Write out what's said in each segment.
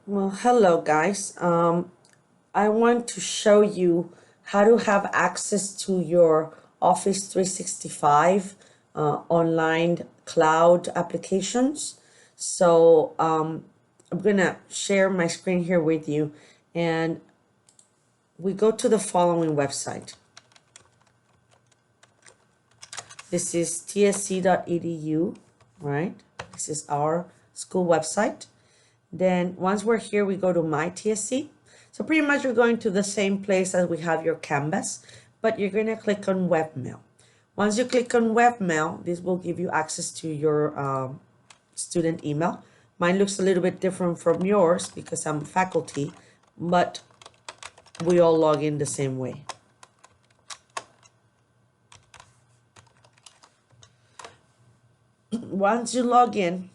Well, hello guys. I want to show you how to have access to your Office 365 online cloud applications. I'm gonna share my screen here with you, and we go to the following website. This is tsc.edu, right? This is our school website. Then once we're here, we go to My TSC. So pretty much you're going to the same place as we have your Canvas, but you're going to click on Webmail. Once you click on Webmail, this will give you access to your student email. Mine looks a little bit different from yours because I'm faculty, but we all log in the same way. Once you log in,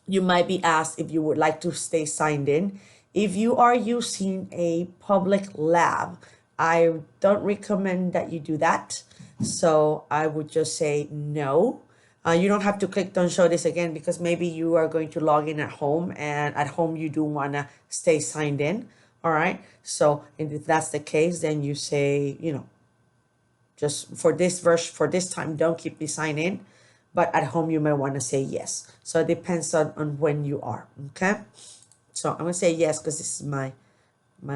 you might be asked if you would like to stay signed in. If you are using a public lab, I don't recommend that you do that. So I would just say no. You don't have to click don't show this again because maybe you are going to log in at home, and at home you do want to stay signed in. All right. So if that's the case, then you say, just for this version, for this time, don't keep me signed in. But at home, you might want to say yes. So it depends on when you are, okay? So I'm going to say yes because this is my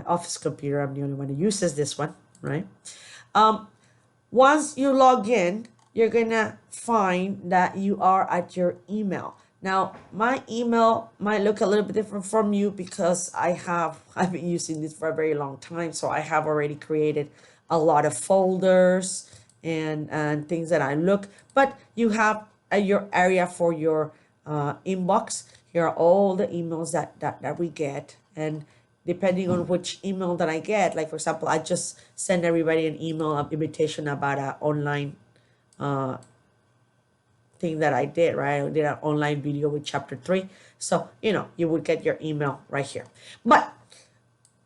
office computer. I'm the only one who uses this one, right? Once you log in, you're going to find that you are at your email. Now, my email might look a little bit different from you because I've been using this for a very long time. So I have already created a lot of folders and things that I look, but you have your area for your inbox. Here are all the emails that we get, and depending on which email that I get, like for example, I just send everybody an email of invitation about an online thing that I did, right? I did an online video with chapter 3. So, you would get your email right here. But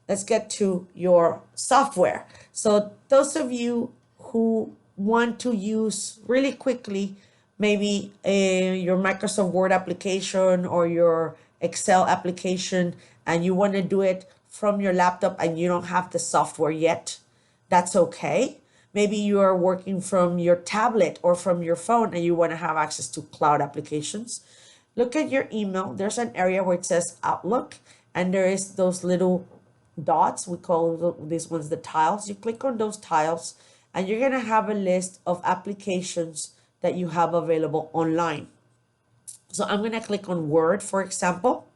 let's get to your software. So those of you who want to use really quickly, maybe your Microsoft Word application or your Excel application, and you want to do it from your laptop and you don't have the software yet, that's okay. Maybe you are working from your tablet or from your phone and you want to have access to cloud applications. Look at your email. There's an area where it says Outlook, and there is those little dots. We call these ones the tiles. You click on those tiles and you're going to have a list of applications that you have available online. So I'm going to click on Word, for example,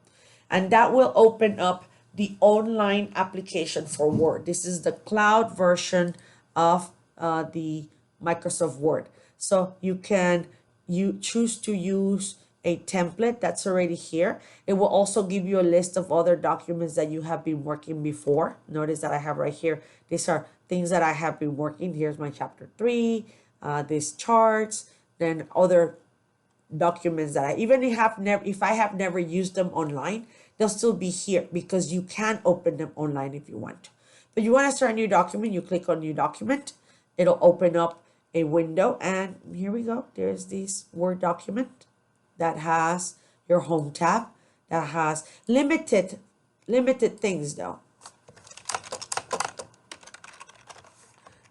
and that will open up the online application for Word. This is the cloud version of the Microsoft Word. So you choose to use a template that's already here. It will also give you a list of other documents that you have been working before. Notice that I have right here, these are things that I have been working. Here's my chapter 3, these charts, then other documents that if I have never used them online, they'll still be here because you can open them online if you want. But you want to start a new document, you click on new document, it'll open up a window, and here we go. There's this Word document that has your home tab, that has limited things though.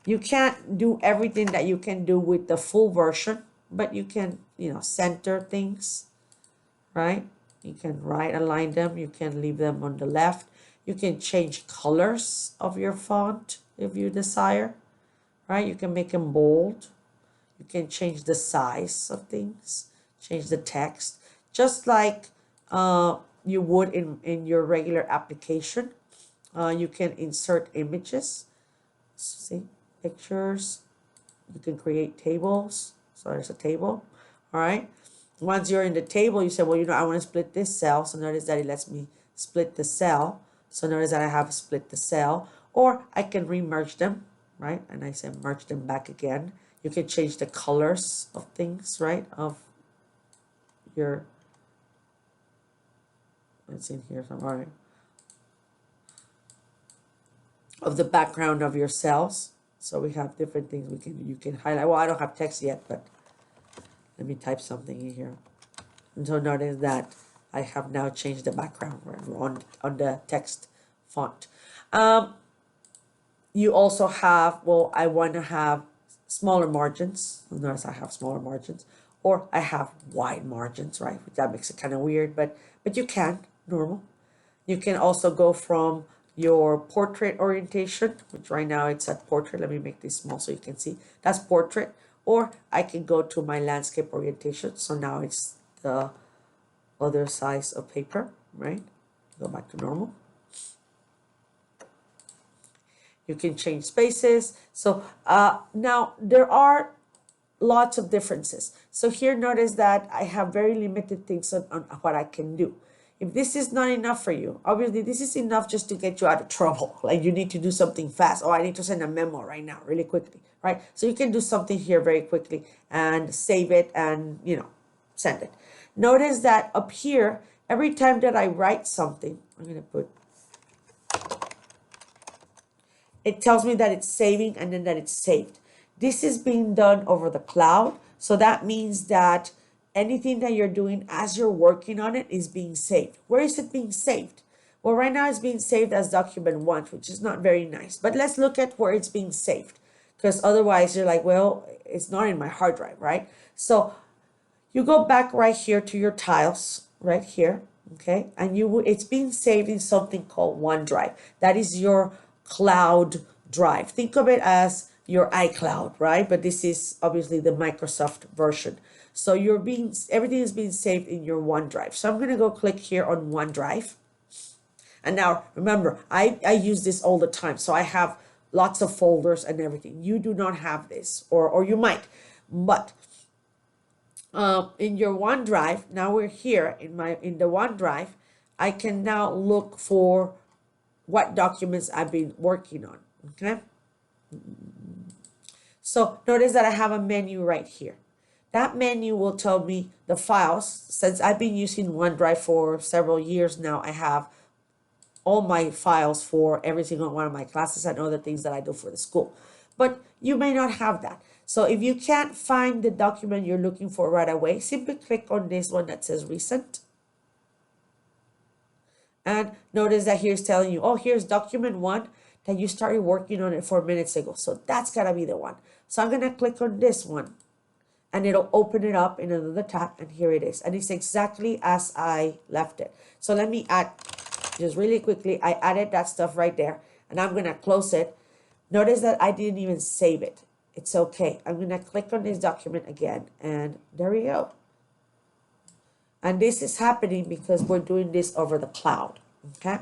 You can't do everything that you can do with the full version, but you can, center things, right? You can right align them. You can leave them on the left. You can change colors of your font if you desire, right? You can make them bold. You can change the size of things, change the text, just like you would in your regular application. You can insert images, see, pictures. You can create tables. So there's a table, all right? Once you're in the table, you say, well, I want to split this cell. So notice that it lets me split the cell. So notice that I have split the cell, or I can remerge them, right? And I say merge them back again. You can change the colors of things, right? Of your, it's in here somewhere, right? Of the background of your cells. So we have different things you can highlight. Well, I don't have text yet, but let me type something in here. And so notice that I have now changed the background on the text font. You also have, well, I want to have smaller margins. Notice I have smaller margins, or I have wide margins, right? That makes it kind of weird, but you can, normal. You can also go from your portrait orientation, which right now it's at portrait. Let me make this small so you can see. That's portrait. Or I can go to my landscape orientation. So now it's the other size of paper, right? Go back to normal. You can change spaces. So now there are lots of differences. So here notice that I have very limited things on what I can do. If this is not enough for you, obviously this is enough just to get you out of trouble. Like you need to do something fast. Oh, I need to send a memo right now, really quickly, right? So you can do something here very quickly and save it and, send it. Notice that up here, every time that I write something, I'm going to put, it tells me that it's saving and then that it's saved. This is being done over the cloud. So that means that anything that you're doing as you're working on it is being saved. Where is it being saved? Well, right now it's being saved as document 1, which is not very nice. But let's look at where it's being saved. Because otherwise you're like, well, it's not in my hard drive, right? So you go back right here to your tiles, right here, okay? And it's being saved in something called OneDrive. That is your cloud drive. Think of it as your iCloud, right? But this is obviously the Microsoft version. So everything is being saved in your OneDrive. So I'm gonna go click here on OneDrive. And now remember, I use this all the time. So I have lots of folders and everything. You do not have this, or you might, but in your OneDrive, now we're here in the OneDrive, I can now look for what documents I've been working on, okay? So notice that I have a menu right here. That menu will tell me the files. Since I've been using OneDrive for several years now, I have all my files for every single one of my classes and other things that I do for the school. But you may not have that. So if you can't find the document you're looking for right away, simply click on this one that says recent. And notice that here's telling you, oh, here's document 1 that you started working on it 4 minutes ago. So that's gotta be the one. So I'm gonna click on this one and it'll open it up in another tab, and here it is. And it's exactly as I left it. So let me add, just really quickly, I added that stuff right there and I'm gonna close it. Notice that I didn't even save it. It's okay. I'm gonna click on this document again and there we go. And this is happening because we're doing this over the cloud, okay?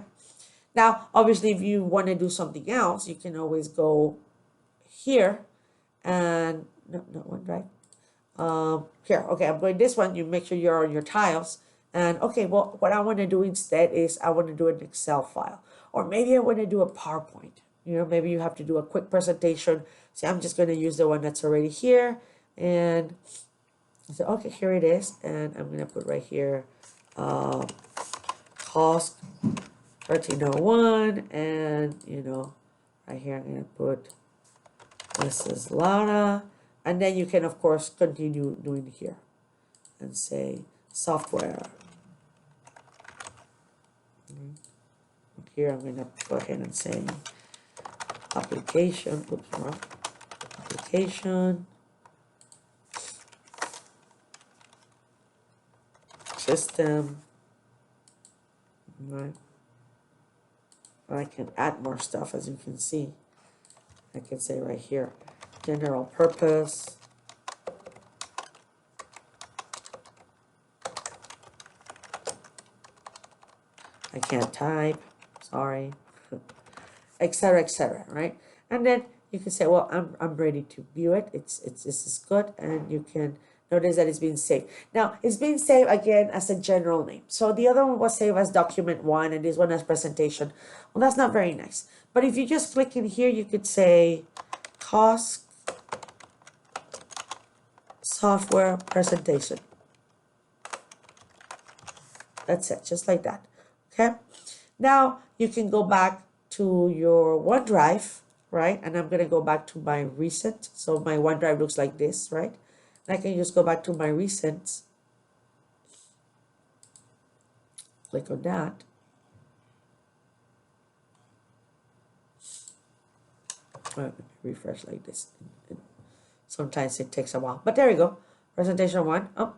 Now, obviously, if you want to do something else, you can always go here and, no, not OneDrive. Here, okay, I'm going this one. You make sure you're on your tiles. And okay, well, what I want to do instead is I want to do an Excel file. Or maybe I want to do a PowerPoint. Maybe you have to do a quick presentation. So I'm just going to use the one that's already here. And so, okay, here it is. And I'm going to put right here, cost 1301. And, right here, I'm going to put Mrs. Lara. And then you can, of course, continue doing here and say software. Here, I'm going to go ahead and say application. Oops, wrong. Application. System. Right. I can add more stuff, as you can see. I can say right here, general purpose. I can't type, sorry, etc., right? And then you can say, well, I'm ready to view it. This is good, and you can notice that it's being saved. Now, it's being saved again as a general name. So the other one was saved as document 1, and this one as presentation. Well, that's not very nice. But if you just click in here, you could say cost software presentation. That's it, just like that. Okay. Now you can go back to your OneDrive, right? And I'm gonna go back to my recent. So my OneDrive looks like this, right? And I can just go back to my recent. click on that. Refresh like this. Sometimes it takes a while, but there you go. Presentation 1. Oh,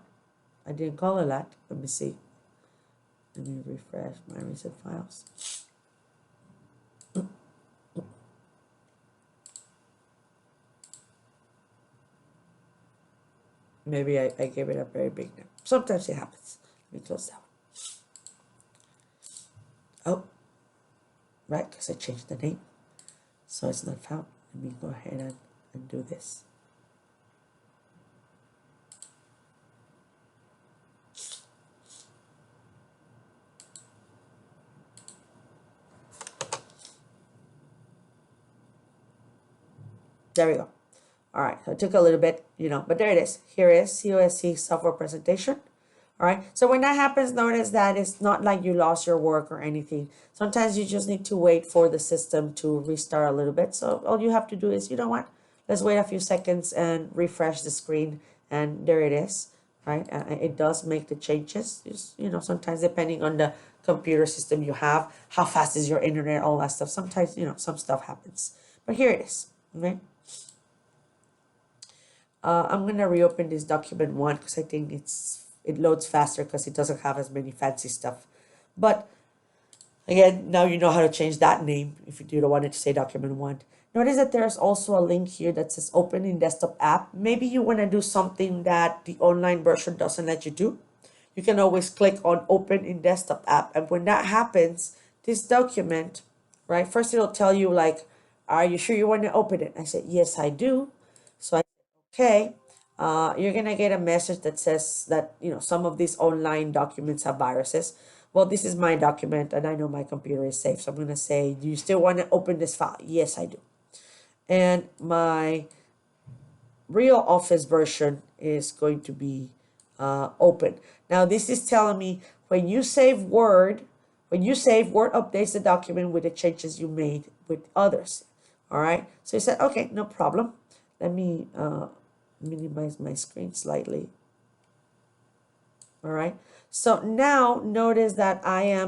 I didn't call it that. Let me see. Let me refresh my recent files. Maybe I gave it a very big name. Sometimes it happens. Let me close that one. Oh, right, because I changed the name. So it's not found. Let me go ahead and do this. There we go. All right, so it took a little bit, but there it is. Here is COSC software presentation. All right, so when that happens, notice that it's not like you lost your work or anything. Sometimes you just need to wait for the system to restart a little bit. So all you have to do is, you know what? Let's wait a few seconds and refresh the screen, and there it is, right? It does make the changes. Just, sometimes depending on the computer system you have, how fast is your internet, all that stuff. Sometimes, some stuff happens. But here it is, okay? I'm going to reopen this document 1 because I think it loads faster because it doesn't have as many fancy stuff. But again, now you know how to change that name if you don't want it to say document 1. Notice that there's also a link here that says open in desktop app. Maybe you want to do something that the online version doesn't let you do. You can always click on open in desktop app. And when that happens, this document, right, first it'll tell you like, are you sure you want to open it? I said, yes, I do. So I said, okay. You're gonna get a message that says that some of these online documents have viruses. Well, this is my document and I know my computer is safe, so I'm gonna say, do you still want to open this file? Yes, I do. And my real Office version is going to be open. Now this is telling me when you save Word updates the document with the changes you made with others. All right, so you said, okay, no problem. Let me minimize my screen slightly. All right, so now notice that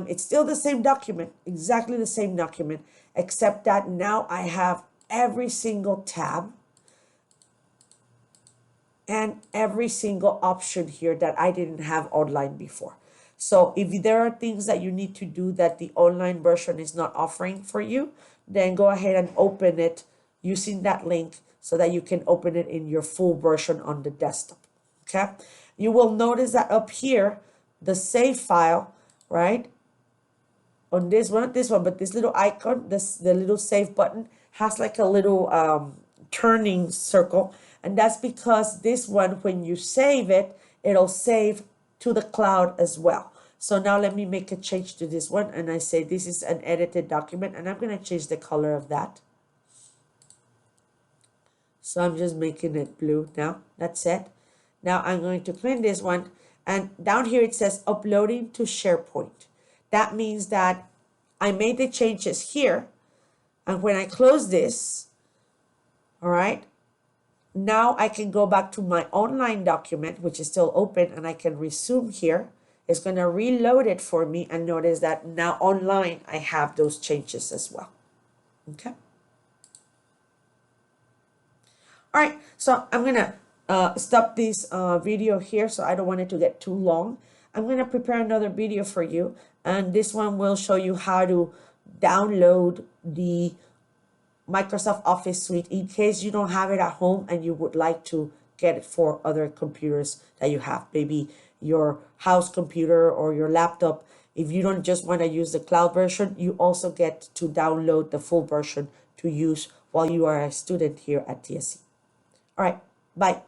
it's still the same document, exactly the same document, except that now I have every single tab and every single option here that I didn't have online before. So if there are things that you need to do that the online version is not offering for you, then go ahead and open it using that link so that you can open it in your full version on the desktop. Okay, you will notice that up here, the save file, right? On this one, but this little icon, the little save button has like a little turning circle, and that's because this one, when you save it, it'll save to the cloud as well. So now let me make a change to this one, and I say this is an edited document, and I'm going to change the color of that. So I'm just making it blue now. That's it. Now I'm going to clean this one, and down here it says uploading to SharePoint. That means that I made the changes here, and when I close this, all right, now I can go back to my online document, which is still open, and I can resume here. It's going to reload it for me, and notice that now online I have those changes as well. Okay. All right, so I'm going to stop this video here, so I don't want it to get too long. I'm going to prepare another video for you, and this one will show you how to download the Microsoft Office Suite in case you don't have it at home and you would like to get it for other computers that you have, maybe your house computer or your laptop. If you don't just want to use the cloud version, you also get to download the full version to use while you are a student here at TSC. All right, bye.